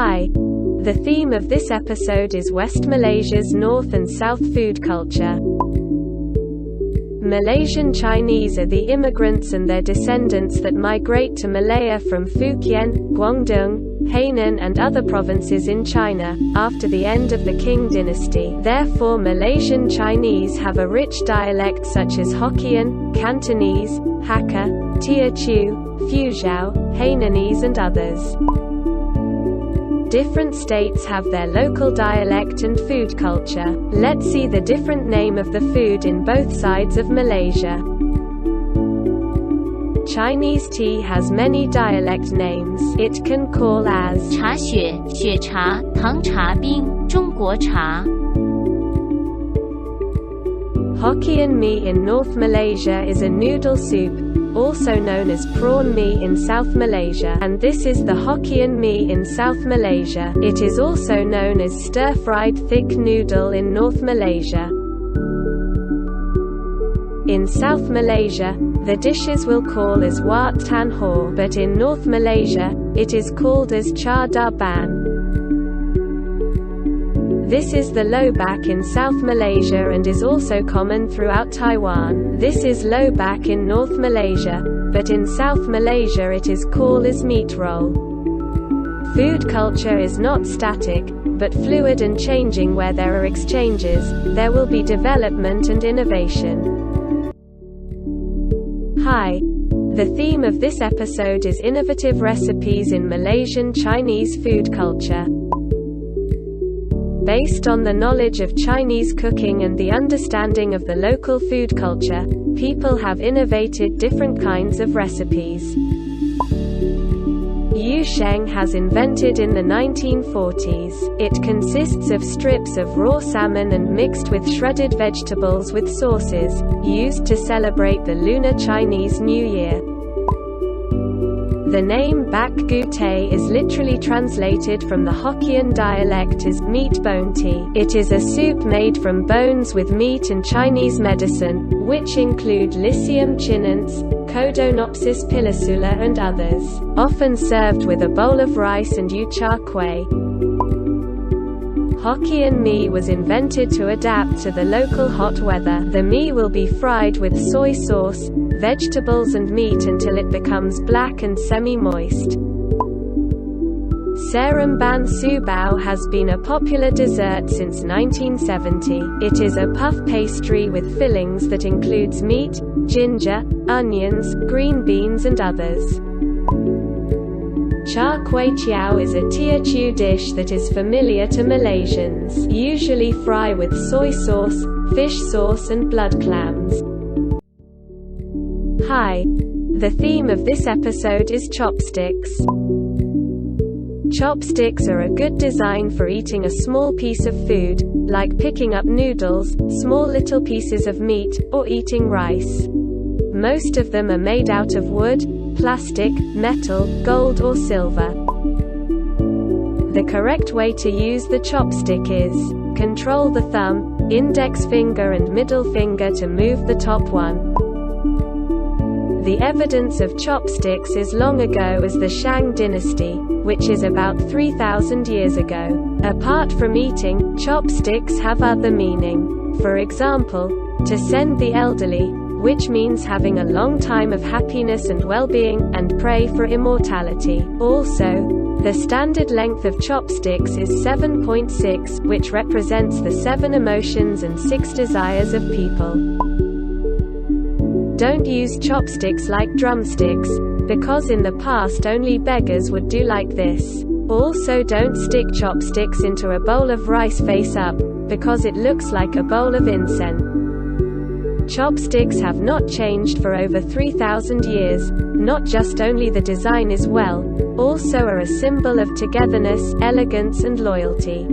Hi. The theme of this episode is West Malaysia's North and South food culture. Malaysian Chinese are the immigrants and their descendants that migrate to Malaya from Fukien, Guangdong, Hainan and other provinces in China, after the end of the Qing dynasty. Therefore Malaysian Chinese have a rich dialect such as Hokkien, Cantonese, Hakka, Teochew, Fuzhou, Hainanese and others. Different states have their local dialect and food culture. Let's see the different name of the food in both sides of Malaysia. Chinese tea has many dialect names. It can call as 茶雪、雪茶、糖茶冰、中国茶。 Hokkien mee in North Malaysia is a noodle soup, also known as prawn mee in South Malaysia, and this is the Hokkien mee in South Malaysia. It is also known as stir-fried thick noodle in North Malaysia. In South Malaysia, the dishes will call as wat tan hor, but in North Malaysia, it is called as char da ban. This is the lobak in South Malaysia and is also common throughout Taiwan. This is lobak in North Malaysia, but in South Malaysia it is called as meat roll. Food culture is not static, but fluid and changing. Where there are exchanges, there will be development and innovation. Hi. The theme of this episode is innovative recipes in Malaysian Chinese food culture. Based on the knowledge of Chinese cooking and the understanding of the local food culture, people have innovated different kinds of recipes. Yu Sheng has invented in the 1940s. It consists of strips of raw salmon and mixed with shredded vegetables with sauces, used to celebrate the Lunar Chinese New Year. The name Bak Gu Tay is literally translated from the Hokkien dialect as meat bone tea. It is a soup made from bones with meat and Chinese medicine, which include Lycium chinense, Codonopsis pilisula and others, often served with a bowl of rice and yu cha kueh. Hokkien mee was invented to adapt to the local hot weather. The mee will be fried with soy sauce, vegetables and meat until it becomes black and semi-moist. Seram ban su bao has been a popular dessert since 1970. It is a puff pastry with fillings that includes meat, ginger, onions, green beans and others. Char kway teow is a Teochew dish that is familiar to Malaysians, usually fry with soy sauce, fish sauce and blood clams. Hi. The theme of this episode is chopsticks. Chopsticks are a good design for eating a small piece of food, like picking up noodles, small little pieces of meat, or eating rice. Most of them are made out of wood, plastic, metal, gold or silver. The correct way to use the chopstick is, control the thumb, index finger and middle finger to move the top one. The evidence of chopsticks is long ago as the Shang dynasty, which is about 3,000 years ago. Apart from eating, chopsticks have other meaning. For example, to send the elderly, which means having a long time of happiness and well-being, and pray for immortality. Also, the standard length of chopsticks is 7.6, which represents the 7 emotions and 6 desires of people. Don't use chopsticks like drumsticks, because in the past only beggars would do like this. Also don't stick chopsticks into a bowl of rice face up, because it looks like a bowl of incense. Chopsticks have not changed for over 3,000 years, not just only the design is well, also are a symbol of togetherness, elegance and loyalty.